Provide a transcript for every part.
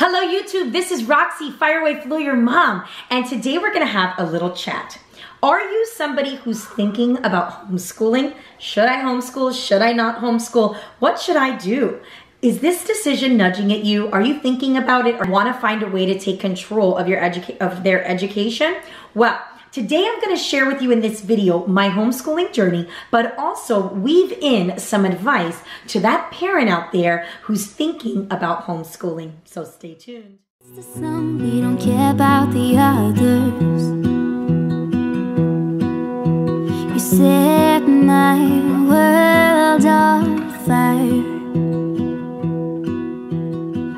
Hello YouTube, this is Roxy, Firewife Lawyer Mom, and today we're gonna have a little chat. Are you somebody who's thinking about homeschooling? Should I homeschool? Should I not homeschool? What should I do? Is this decision nudging at you? Are you thinking about it or want to find a way to take control of their education? Well, today I'm going to share with you in this video my homeschooling journey, but also weave in some advice to that parent out there who's thinking about homeschooling. So stay tuned. The sun, we don't care about the others. You set my world on fire.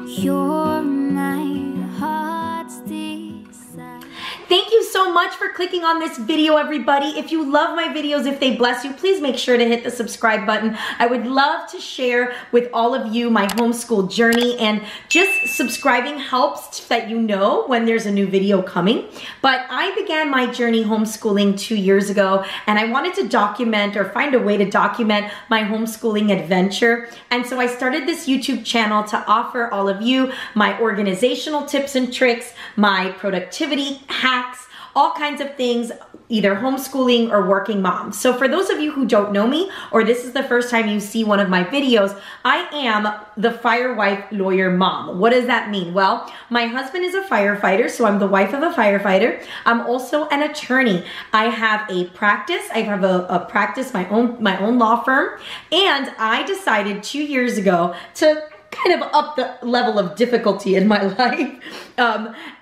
You're my heart's desire. Thank you so much for clicking on this video, everybody. If you love my videos, if they bless you, please make sure to hit the subscribe button. I would love to share with all of you my homeschool journey, and just subscribing helps that you know when there's a new video coming. But I began my journey homeschooling 2 years ago, and I wanted to document or find a way to document my homeschooling adventure. And so I started this YouTube channel to offer all of you my organizational tips and tricks, my productivity hacks, all kinds of things, either homeschooling or working moms. So for those of you who don't know me, or this is the first time you see one of my videos, I am the Firewife Lawyer Mom. What does that mean? Well, my husband is a firefighter, so I'm the wife of a firefighter. I'm also an attorney. I have a practice. I have a practice, my own law firm, and I decided 2 years ago to kind of up the level of difficulty in my life,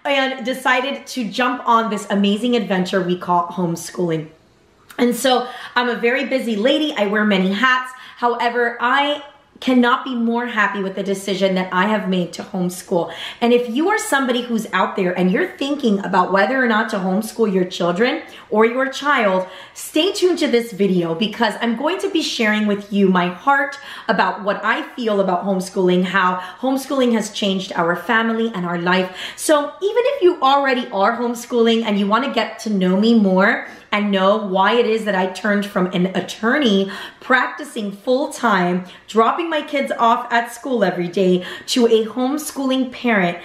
and decided to jump on this amazing adventure we call homeschooling. And so I'm a very busy lady. I wear many hats. However, I cannot be more happy with the decision that I have made to homeschool. And if you are somebody who's out there and you're thinking about whether or not to homeschool your children or your child, stay tuned to this video, because I'm going to be sharing with you my heart about what I feel about homeschooling, how homeschooling has changed our family and our life. So even if you already are homeschooling and you want to get to know me more and know why it is that I turned from an attorney practicing full-time, dropping my kids off at school every day, to a homeschooling parent,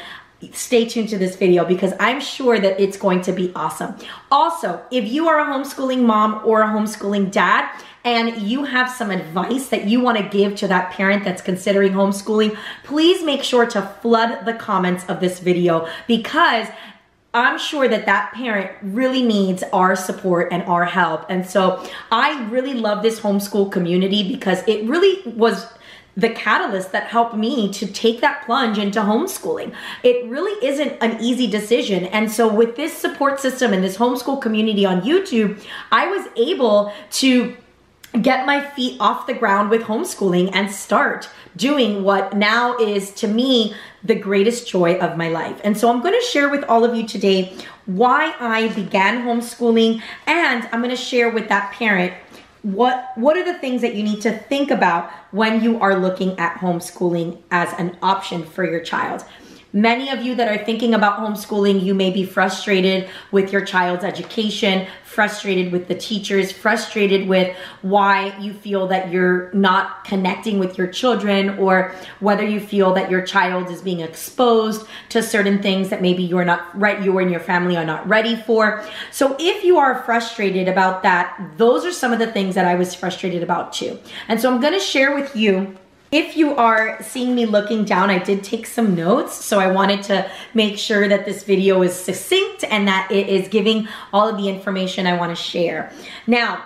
stay tuned to this video, because I'm sure that it's going to be awesome. Also, if you are a homeschooling mom or a homeschooling dad, and you have some advice that you want to give to that parent that's considering homeschooling, please make sure to flood the comments of this video, because I'm sure that that parent really needs our support and our help. And so I really love this homeschool community, because it really was the catalyst that helped me to take that plunge into homeschooling. It really isn't an easy decision. And so with this support system and this homeschool community on YouTube, I was able to get my feet off the ground with homeschooling and start doing what now is, to me, the greatest joy of my life. And so I'm going to share with all of you today why I began homeschooling, and I'm going to share with that parent what are the things that you need to think about when you are looking at homeschooling as an option for your child. Many of you that are thinking about homeschooling, you may be frustrated with your child's education, frustrated with the teachers, frustrated with why you feel that you're not connecting with your children, or whether you feel that your child is being exposed to certain things that maybe you and your family are not ready for. So if you are frustrated about that, those are some of the things that I was frustrated about too. And so I'm going to share with you. If you are seeing me looking down, I did take some notes, so I wanted to make sure that this video is succinct and that it is giving all of the information I want to share. Now,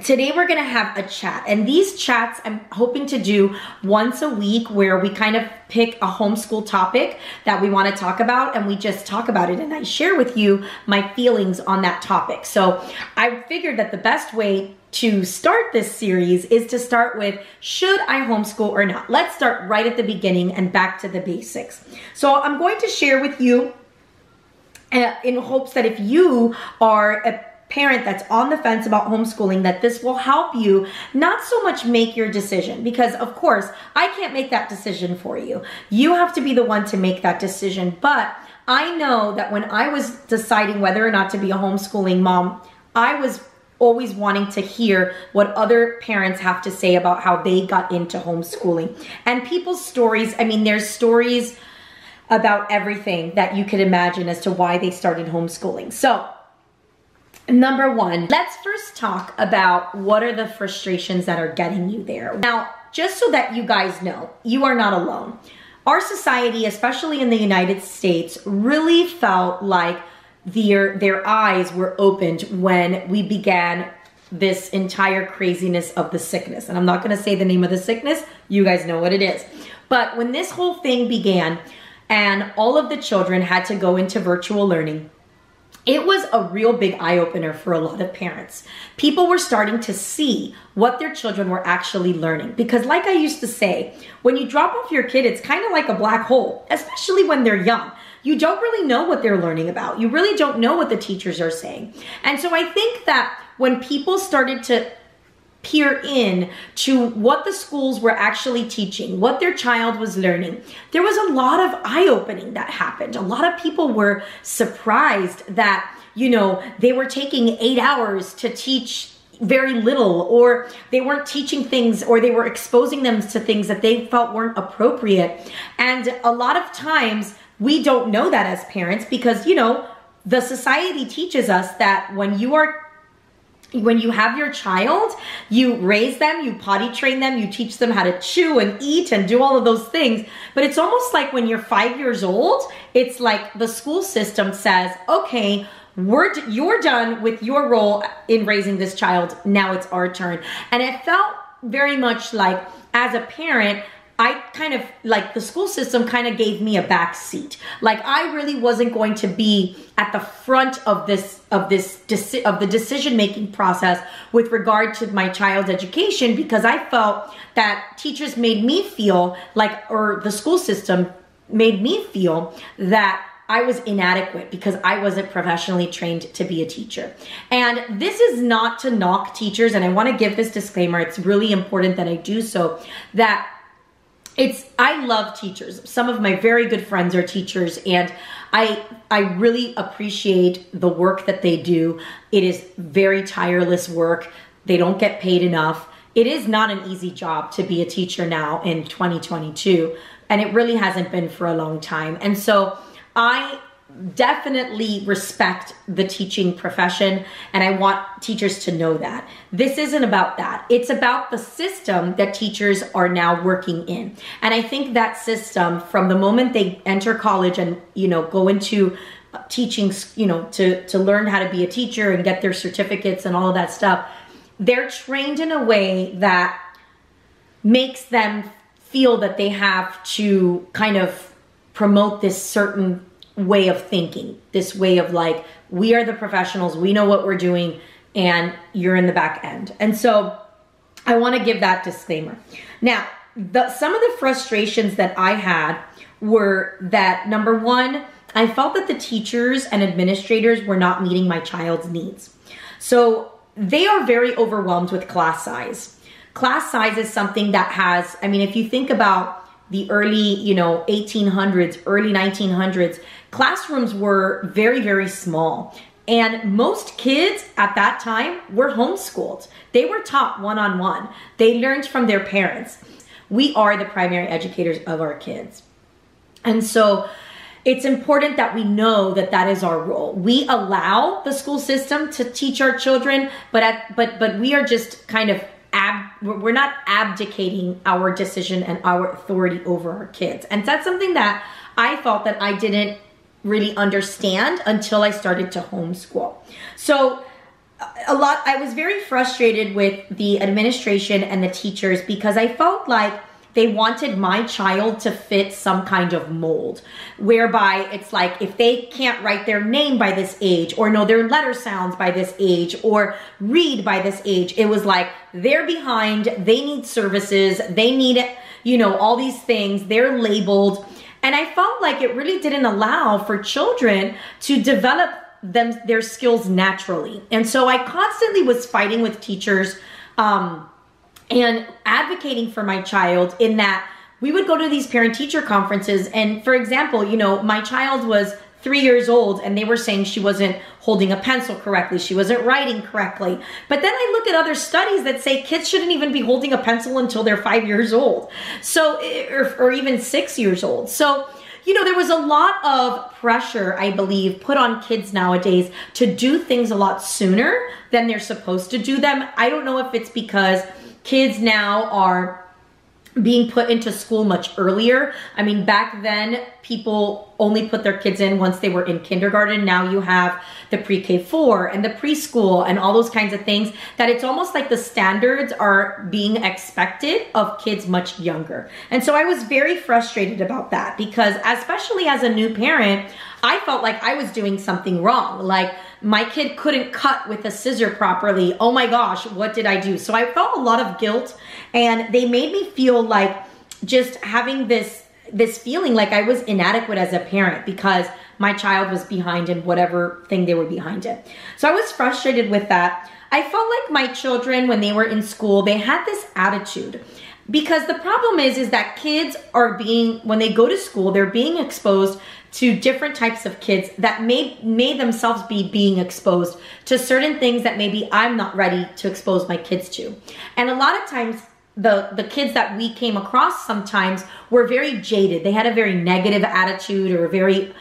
today we're going to have a chat, and these chats I'm hoping to do once a week, where we kind of pick a homeschool topic that we want to talk about, and we just talk about it, and I share with you my feelings on that topic. So I figured that the best way to start this series is to start with, should I homeschool or not? Let's start right at the beginning and back to the basics. So I'm going to share with you in hopes that if you are a parent that's on the fence about homeschooling, that this will help you not so much make your decision, because of course I can't make that decision for you. You have to be the one to make that decision. But I know that when I was deciding whether or not to be a homeschooling mom, I was always wanting to hear what other parents have to say about how they got into homeschooling. And people's stories, I mean, there's stories about everything that you could imagine as to why they started homeschooling. So, number one, let's first talk about what are the frustrations that are getting you there. Now, just so that you guys know, you are not alone. Our society, especially in the United States, really felt like their eyes were opened when we began this entire craziness of the sickness. And I'm not going to say the name of the sickness. You guys know what it is. But when this whole thing began and all of the children had to go into virtual learning, it was a real big eye-opener for a lot of parents. People were starting to see what their children were actually learning. Because like I used to say, when you drop off your kid, it's kind of like a black hole, especially when they're young. You don't really know what they're learning about. You really don't know what the teachers are saying. And so I think that when people started to peer in to what the schools were actually teaching, what their child was learning, there was a lot of eye-opening that happened. A lot of people were surprised that, you know, they were taking 8 hours to teach very little, or they weren't teaching things, or they were exposing them to things that they felt weren't appropriate. And a lot of times we don't know that as parents because, you know, the society teaches us that when you have your child, you raise them, you potty train them, you teach them how to chew and eat and do all of those things. But it's almost like when you're 5 years old, it's like the school system says, okay, you're done with your role in raising this child. Now it's our turn. And it felt very much like, as a parent, I kind of, like, the school system kind of gave me a back seat. Like, I really wasn't going to be at the front of the decision-making process with regard to my child's education, because I felt that teachers made me feel like, or the school system made me feel that I was inadequate because I wasn't professionally trained to be a teacher. And this is not to knock teachers, and I want to give this disclaimer. It's really important that I do so, that I love teachers. Some of my very good friends are teachers, and I really appreciate the work that they do. It is very tireless work. They don't get paid enough. It is not an easy job to be a teacher now in 2022, and it really hasn't been for a long time. And so I definitely respect the teaching profession, and I want teachers to know that. This isn't about that. It's about the system that teachers are now working in. And I think that system, from the moment they enter college and, you know, go into teaching, you know, to learn how to be a teacher and get their certificates and all of that stuff, they're trained in a way that makes them feel that they have to kind of promote this certain way of thinking, this way of like, we are the professionals, we know what we're doing, and you're in the back end. And so I want to give that disclaimer. Now, some of the frustrations that I had were that, number one, I felt that the teachers and administrators were not meeting my child's needs. So they are very overwhelmed with class size. Class size is something that has, I mean, if you think about the early, you know, 1800s, early 1900s, classrooms were very, very small. And most kids at that time were homeschooled. They were taught one-on-one. They learned from their parents. We are the primary educators of our kids. And so it's important that we know that that is our role. We allow the school system to teach our children, but we are just kind of we're not abdicating our decision and our authority over our kids. And that's something that I felt that I didn't really understand until I started to homeschool. So I was very frustrated with the administration and the teachers because I felt like they wanted my child to fit some kind of mold, whereby it's like, if they can't write their name by this age, or know their letter sounds by this age, or read by this age, it was like, they're behind, they need services, they need, you know, all these things, they're labeled. And I felt like it really didn't allow for children to develop their skills naturally. And so I constantly was fighting with teachers, and advocating for my child, in that we would go to these parent-teacher conferences, and for example, you know, my child was 3 years old and they were saying she wasn't holding a pencil correctly, she wasn't writing correctly. But then I look at other studies that say kids shouldn't even be holding a pencil until they're 5 years old. So, or even 6 years old. So, you know, there was a lot of pressure, I believe, put on kids nowadays to do things a lot sooner than they're supposed to do them. I don't know if it's because kids now are being put into school much earlier. I mean, back then, people only put their kids in once they were in kindergarten. Now you have the pre-K4 and the preschool and all those kinds of things, that it's almost like the standards are being expected of kids much younger. And so I was very frustrated about that, because especially as a new parent, I felt like I was doing something wrong. Like my kid couldn't cut with a scissor properly. Oh my gosh, what did I do? So I felt a lot of guilt, and they made me feel like just having this feeling like I was inadequate as a parent because my child was behind in whatever thing they were behind in. So I was frustrated with that. I felt like my children, when they were in school, they had this attitude. Because the problem is that kids are when they go to school, they're being exposed to different types of kids that may themselves be being exposed to certain things that maybe I'm not ready to expose my kids to. And a lot of times, the kids that we came across sometimes were very jaded. They had a very negative attitude, or a very,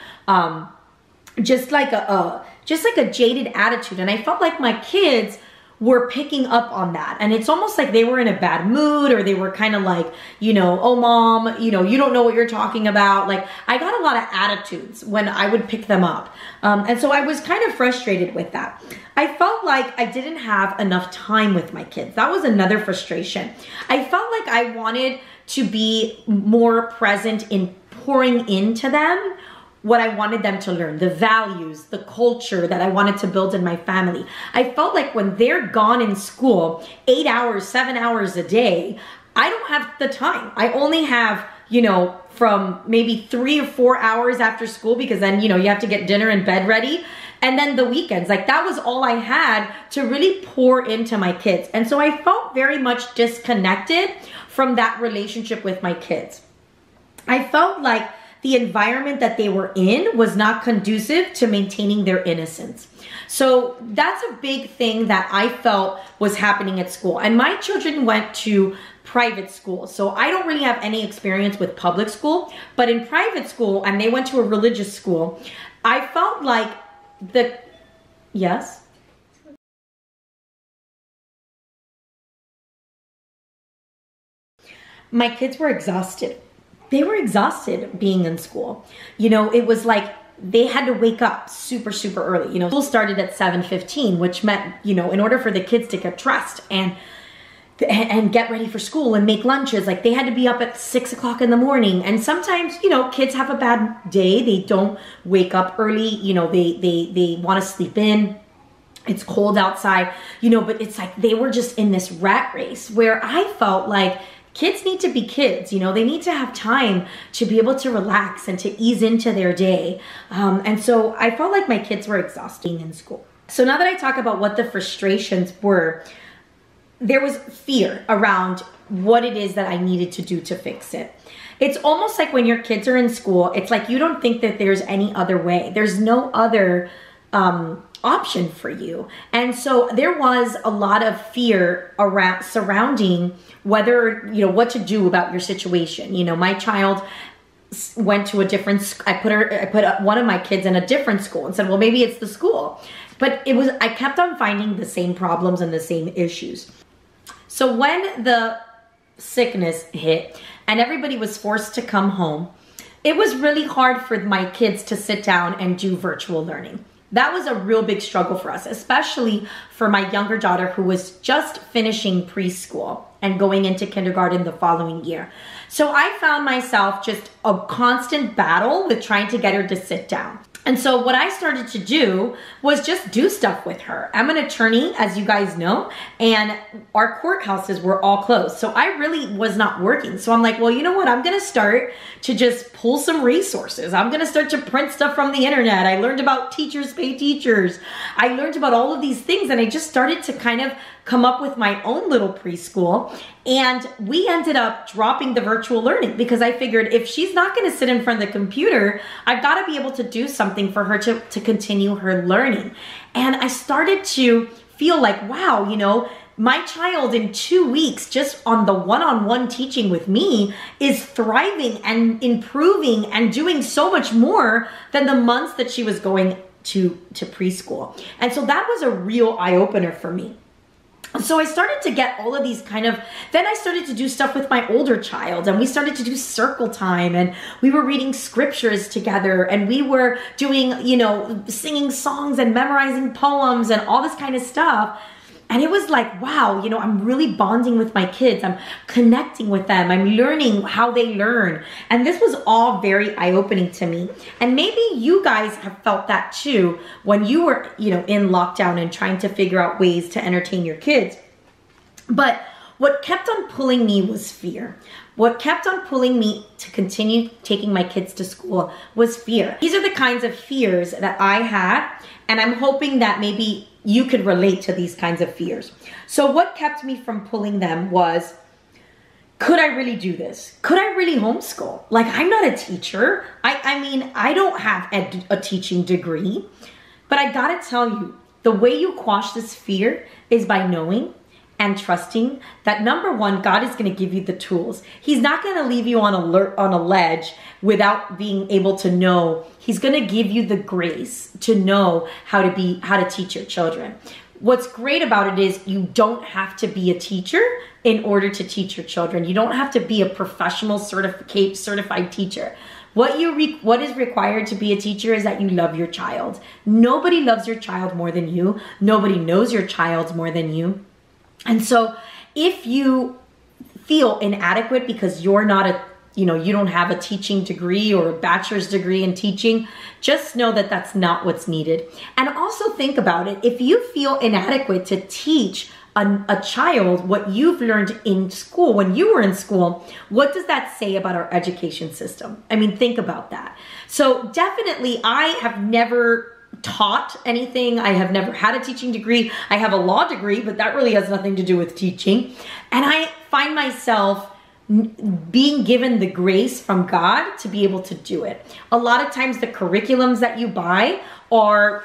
just like a jaded attitude. And I felt like my kids were picking up on that. And it's almost like they were in a bad mood, or they were kind of like, you know, oh mom, you know, you don't know what you're talking about. Like I got a lot of attitudes when I would pick them up. And so I was kind of frustrated with that. I felt like I didn't have enough time with my kids. That was another frustration. I felt like I wanted to be more present in pouring into them what I wanted them to learn, the values, the culture that I wanted to build in my family. I felt like when they're gone in school, 8 hours, 7 hours a day, I don't have the time. I only have, you know, from maybe 3 or 4 hours after school, because then, you know, you have to get dinner and bed ready. And then the weekends, like that was all I had to really pour into my kids. And so I felt very much disconnected from that relationship with my kids. I felt like the environment that they were in was not conducive to maintaining their innocence. So that's a big thing that I felt was happening at school. And my children went to private school. So I don't really have any experience with public school, but in private school, and they went to a religious school, I felt like yes? My kids were exhausted. They were exhausted being in school. You know, it was like they had to wake up super, super early. You know, school started at 7:15, which meant, you know, in order for the kids to get dressed and get ready for school and make lunches, like they had to be up at 6 o'clock in the morning. And sometimes, you know, kids have a bad day. They don't wake up early. You know, they want to sleep in. It's cold outside, you know, but it's like they were just in this rat race where I felt like kids need to be kids, you know, they need to have time to be able to relax and to ease into their day. And so I felt like my kids were exhausting in school. So now that I talk about what the frustrations were, there was fear around what it is that I needed to do to fix it. It's almost like when your kids are in school, it's like you don't think that there's any other way. There's no other option for you. And so there was a lot of fear surrounding whether, you know, what to do about your situation. You know, my child went to a different, I put one of my kids in a different school and said, well, maybe it's the school. But I kept on finding the same problems and the same issues. So when the sickness hit and everybody was forced to come home, it was really hard for my kids to sit down and do virtual learning. That was a real big struggle for us, especially for my younger daughter who was just finishing preschool and going into kindergarten the following year. So I found myself just a constant battle with trying to get her to sit down. And so what I started to do was just do stuff with her. I'm an attorney, as you guys know, and our courthouses were all closed. So I really was not working. So I'm like, well, you know what? I'm gonna start to just pull some resources. I'm gonna start to print stuff from the internet. I learned about teachers pay teachers. I learned about all of these things, and I just started to kind of come up with my own little preschool. And we ended up dropping the virtual learning because I figured if she's not gonna sit in front of the computer, I've gotta be able to do something for her to continue her learning. And I started to feel like, wow, you know, my child in 2 weeks, just on the one-on-one teaching with me, is thriving and improving and doing so much more than the months that she was going to preschool. And so that was a real eye-opener for me. So I started to get all of these then I started to do stuff with my older child, and we started to do circle time, and we were reading scriptures together, and we were doing, singing songs and memorizing poems and all this kind of stuff. And it was like, wow, I'm really bonding with my kids. I'm connecting with them. I'm learning how they learn. And this was all very eye-opening to me. And maybe you guys have felt that too when you were, in lockdown and trying to figure out ways to entertain your kids. But what kept on pulling me was fear. What kept on pulling me to continue taking my kids to school was fear. These are the kinds of fears that I had, and I'm hoping that maybe you could relate to these kinds of fears. So what kept me from pulling them was, could I really do this? Could I really homeschool? Like, I'm not a teacher. I mean, I don't have a teaching degree, but I gotta tell you, the way you quash this fear is by knowing and trusting that, number one, God is gonna give you the tools. He's not gonna leave you on a ledge without being able to know. He's gonna give you the grace to know how to teach your children. What's great about it is you don't have to be a teacher in order to teach your children. You don't have to be a professional certified teacher. What is required to be a teacher is that you love your child. Nobody loves your child more than you. Nobody knows your child more than you. And so if you feel inadequate because you're not you don't have a teaching degree or a bachelor's degree in teaching, just know that that's not what's needed. And also think about it. If you feel inadequate to teach a child what you've learned in school, when you were in school, what does that say about our education system? I mean, think about that. So definitely, I have never taught anything. I have never had a teaching degree. I have a law degree, but that really has nothing to do with teaching. And I find myself being given the grace from God to be able to do it. A lot of times the curriculums that you buy are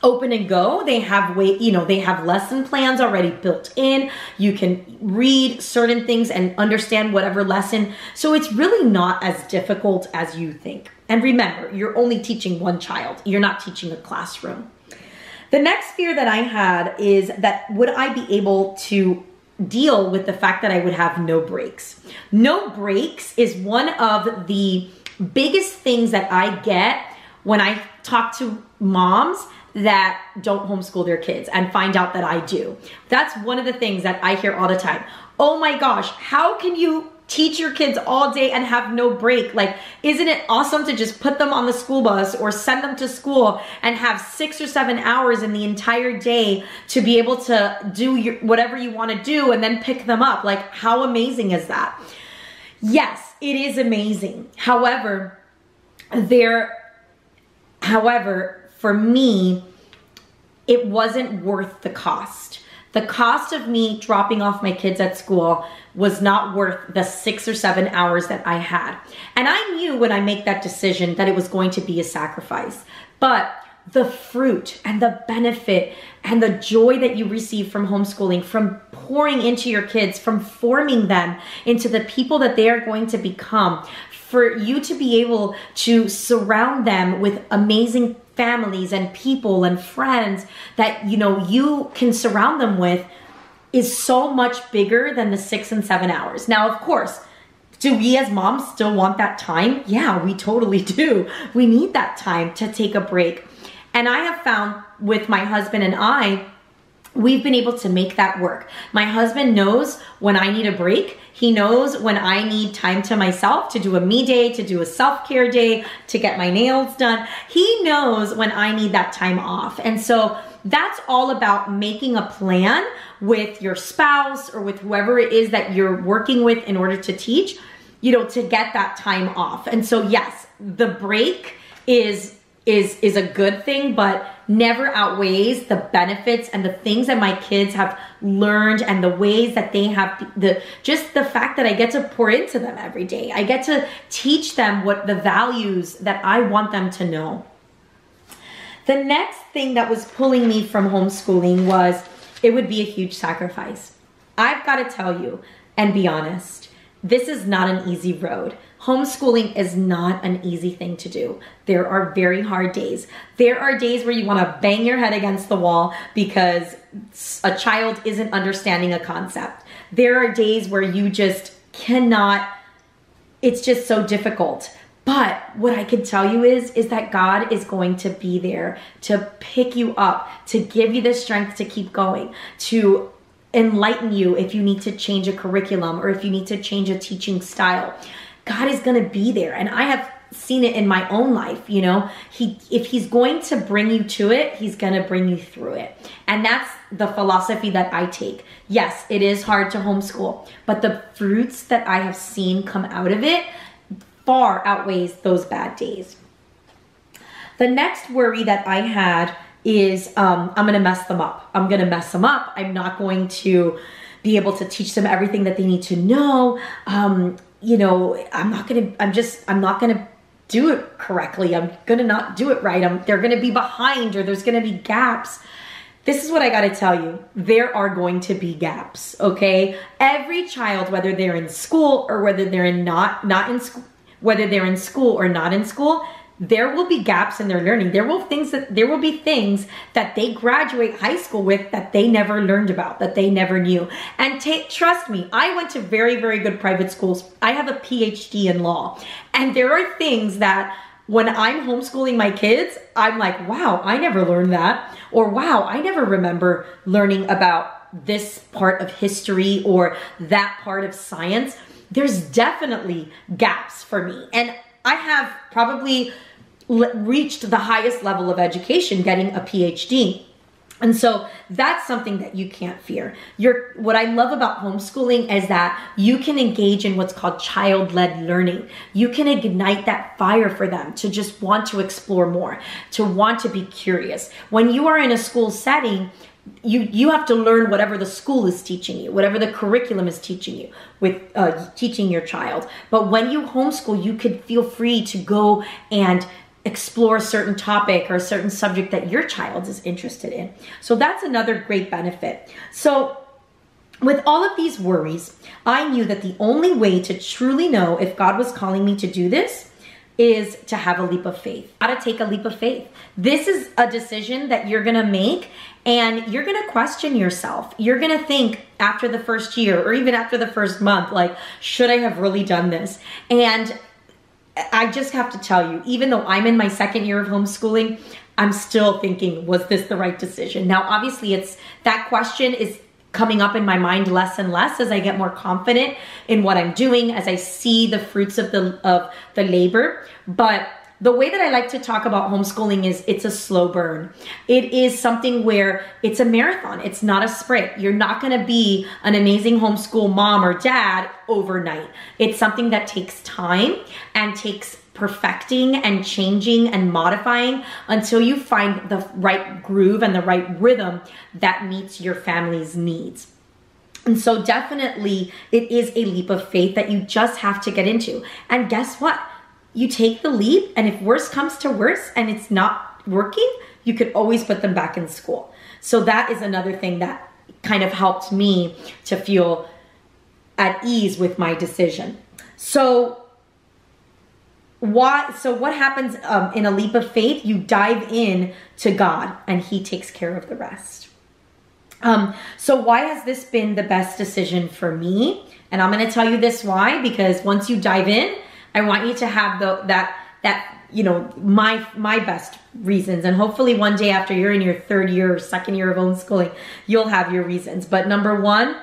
open and go. They have they have lesson plans already built in. You can read certain things and understand whatever lesson. So it's really not as difficult as you think. And remember, you're only teaching one child. You're not teaching a classroom. The next fear that I had is that would I be able to deal with the fact that I would have no breaks. No breaks is one of the biggest things that I get when I talk to moms that don't homeschool their kids and find out that I do. That's one of the things that I hear all the time. Oh my gosh, how can you teach your kids all day and have no break? Like, isn't it awesome to just put them on the school bus or send them to school and have 6 or 7 hours in the entire day to be able to do whatever you want to do and then pick them up? Like, how amazing is that? Yes, it is amazing. However, for me, it wasn't worth the cost. The cost of me dropping off my kids at school was not worth the 6 or 7 hours that I had. And I knew when I made that decision that it was going to be a sacrifice. But the fruit and the benefit and the joy that you receive from homeschooling, from pouring into your kids, from forming them into the people that they are going to become, for you to be able to surround them with amazing families and people and friends that you can surround them with, is so much bigger than the 6 and 7 hours. Now, of course, do we as moms still want that time? Yeah, we totally do. We need that time to take a break. And I have found with my husband and I, we've been able to make that work. My husband knows when I need a break. He knows when I need time to myself, to do a me day, to do a self-care day, to get my nails done. He knows when I need that time off. And so that's all about making a plan with your spouse or with whoever it is that you're working with in order to teach, to get that time off. And so yes, the break is a good thing, but never outweighs the benefits and the things that my kids have learned and the ways that they have just the fact that I get to pour into them every day. I get to teach them what the values that I want them to know. The next thing that was pulling me from homeschooling was it would be a huge sacrifice. I've got to tell you and be honest, this is not an easy road. Homeschooling is not an easy thing to do. There are very hard days. There are days where you want to bang your head against the wall because a child isn't understanding a concept. There are days where you just cannot, it's just so difficult. But what I can tell you is that God is going to be there to pick you up, to give you the strength to keep going, to enlighten you if you need to change a curriculum or if you need to change a teaching style. God is going to be there. And I have seen it in my own life. You know, if he's going to bring you to it, he's going to bring you through it. And that's the philosophy that I take. Yes, it is hard to homeschool, but the fruits that I have seen come out of it far outweighs those bad days. The next worry that I had is I'm going to mess them up. I'm going to mess them up. I'm not going to be able to teach them everything that they need to know. You know, I'm not going to do it correctly. I'm going to not do it right. They're going to be behind, or there's going to be gaps. This is what I got to tell you. There are going to be gaps, okay? Every child, whether they're in school or whether they're not in school, whether they're in school or not in school, there will be gaps in their learning. There will be things that they graduate high school with that they never learned about, that they never knew. And trust me, I went to very, very good private schools. I have a PhD in law. And there are things that when I'm homeschooling my kids, I'm like, wow, I never learned that. Or wow, I never remember learning about this part of history or that part of science. There's definitely gaps for me. And I have probably reached the highest level of education, getting a PhD. And so that's something that you can't fear. What I love about homeschooling is that you can engage in what's called child-led learning. You can ignite that fire for them to just want to explore more, to want to be curious. When you are in a school setting, you have to learn whatever the school is teaching you, whatever the curriculum is teaching you with teaching your child. But when you homeschool, you could feel free to go and explore a certain topic or a certain subject that your child is interested in. So that's another great benefit. So with all of these worries, I knew that the only way to truly know if God was calling me to do this is to have a leap of faith. How to take a leap of faith. This is a decision that you're gonna make, and you're gonna question yourself. You're gonna think after the first year or even after the first month, like, should I have really done this? And I just have to tell you, even though I'm in my second year of homeschooling, I'm still thinking, was this the right decision? Now, obviously, that question is coming up in my mind less and less as I get more confident in what I'm doing, as I see the fruits of the labor. But the way that I like to talk about homeschooling is it's a slow burn. It is something where it's a marathon. It's not a sprint. You're not going to be an amazing homeschool mom or dad overnight. It's something that takes time and takes perfecting and changing and modifying until you find the right groove and the right rhythm that meets your family's needs. And so definitely it is a leap of faith that you just have to get into. And guess what? You take the leap, and if worse comes to worse and it's not working, you could always put them back in school. So that is another thing that kind of helped me to feel at ease with my decision. So what happens in a leap of faith? You dive in to God and he takes care of the rest. So why has this been the best decision for me? And I'm going to tell you this why, because once you dive in, I want you to have my best reasons. And hopefully one day after you're in your third year or second year of homeschooling, you'll have your reasons. But number one,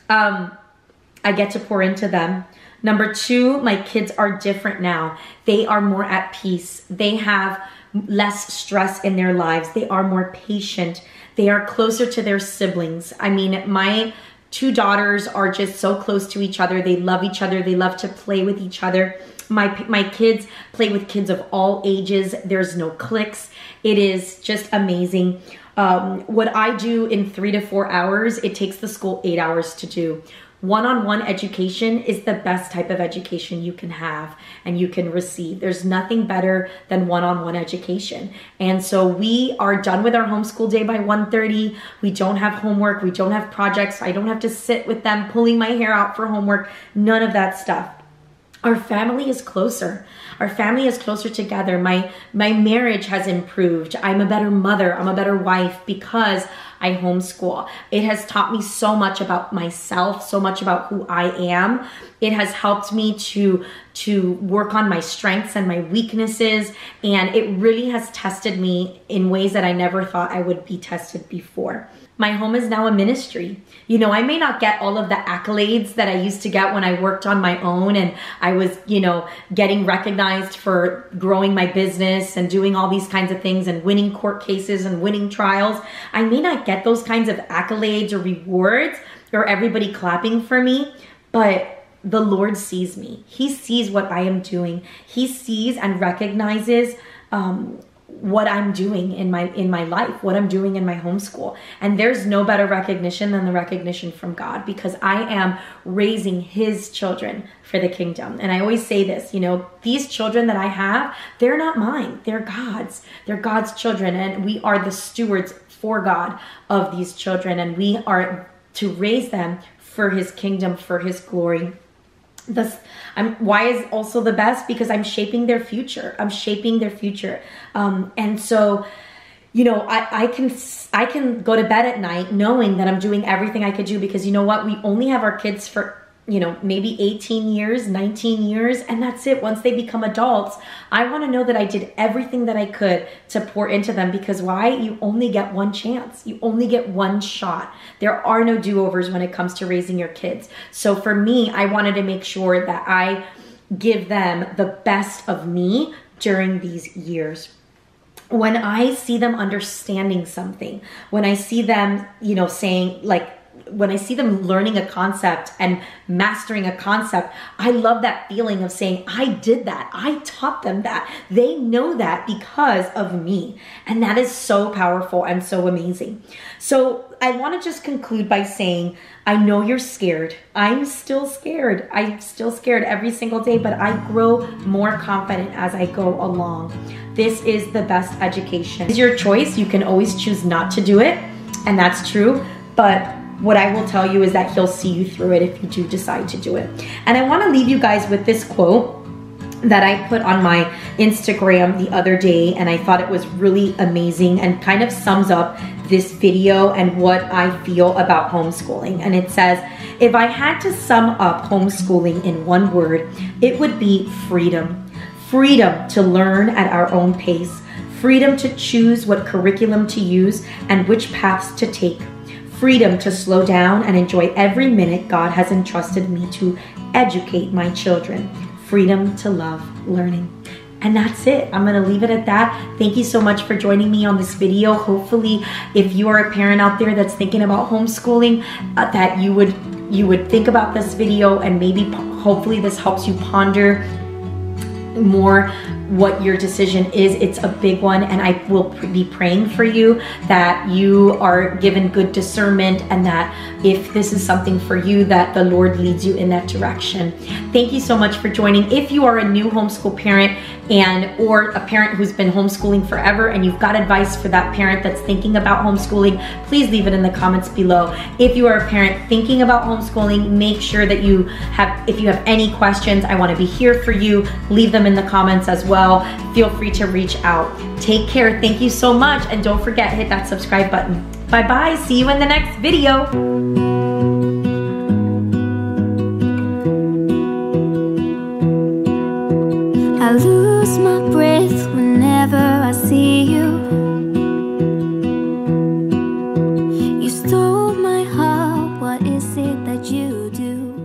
I get to pour into them. Number two, my kids are different now. They are more at peace. They have less stress in their lives. They are more patient. They are closer to their siblings. I mean, my two daughters are just so close to each other. They love each other. They love to play with each other. My kids play with kids of all ages. There's no cliques. It is just amazing. What I do in 3 to 4 hours, it takes the school 8 hours to do. One-on-one education is the best type of education you can have and you can receive. There's nothing better than one-on-one education. And so we are done with our homeschool day by 1:30. We don't have homework. We don't have projects. I don't have to sit with them pulling my hair out for homework. None of that stuff. Our family is closer. Our family is closer together. My marriage has improved. I'm a better mother. I'm a better wife because I homeschool. It has taught me so much about myself, so much about who I am. It has helped me to work on my strengths and my weaknesses, and it really has tested me in ways that I never thought I would be tested before. My home is now a ministry. You know, I may not get all of the accolades that I used to get when I worked on my own and I was, you know, getting recognized for growing my business and doing all these kinds of things and winning court cases and winning trials. I may not get those kinds of accolades or rewards or everybody clapping for me, but the Lord sees me. He sees what I am doing. He sees and recognizes what I'm doing in my life, what I'm doing in my homeschool. And there's no better recognition than the recognition from God, because I am raising his children for the kingdom. And I always say this, you know, these children that I have, they're not mine, they're God's. They're God's children, and we are the stewards for God of these children, and we are to raise them for his kingdom, for his glory. Why is also the best? Because I'm shaping their future. I'm shaping their future. And so, you know, I can go to bed at night knowing that I'm doing everything I could do, because you know what? We only have our kids for, you know, maybe 18 years, 19 years, and that's it. Once they become adults, I want to know that I did everything that I could to pour into them, because why? You only get one chance. You only get one shot. There are no do-overs when it comes to raising your kids. So for me, I wanted to make sure that I give them the best of me during these years. When I see them understanding something, when I see them, you know, saying, like, when I see them learning a concept and mastering a concept, I love that feeling of saying, I did that. I taught them that. They know that because of me. And that is so powerful and so amazing. So I want to just conclude by saying, I know you're scared. I'm still scared. I'm still scared every single day, but I grow more confident as I go along. This is the best education. It's your choice. You can always choose not to do it, and that's true. But what I will tell you is that he'll see you through it if you do decide to do it. And I want to leave you guys with this quote that I put on my Instagram the other day, and I thought it was really amazing and kind of sums up this video and what I feel about homeschooling. And it says, if I had to sum up homeschooling in one word, it would be freedom. Freedom to learn at our own pace. Freedom to choose what curriculum to use and which paths to take. Freedom to slow down and enjoy every minute God has entrusted me to educate my children. Freedom to love learning. And that's it. I'm going to leave it at that. Thank you so much for joining me on this video. Hopefully, if you are a parent out there that's thinking about homeschooling, that you would think about this video, and maybe hopefully this helps you ponder more what your decision is. It's a big one, and I will be praying for you that you are given good discernment, and that if this is something for you, that the Lord leads you in that direction. Thank you so much for joining. If you are a new homeschool parent or a parent who's been homeschooling forever and you've got advice for that parent that's thinking about homeschooling, please leave it in the comments below. If you are a parent thinking about homeschooling, make sure that if you have any questions, I want to be here for you. Leave them in the comments as well. Feel free to reach out. Take care. Thank you so much. And don't forget, hit that subscribe button. Bye-bye. See you in the next video. I lose my breath whenever I see you. You stole my heart, what is it that you do?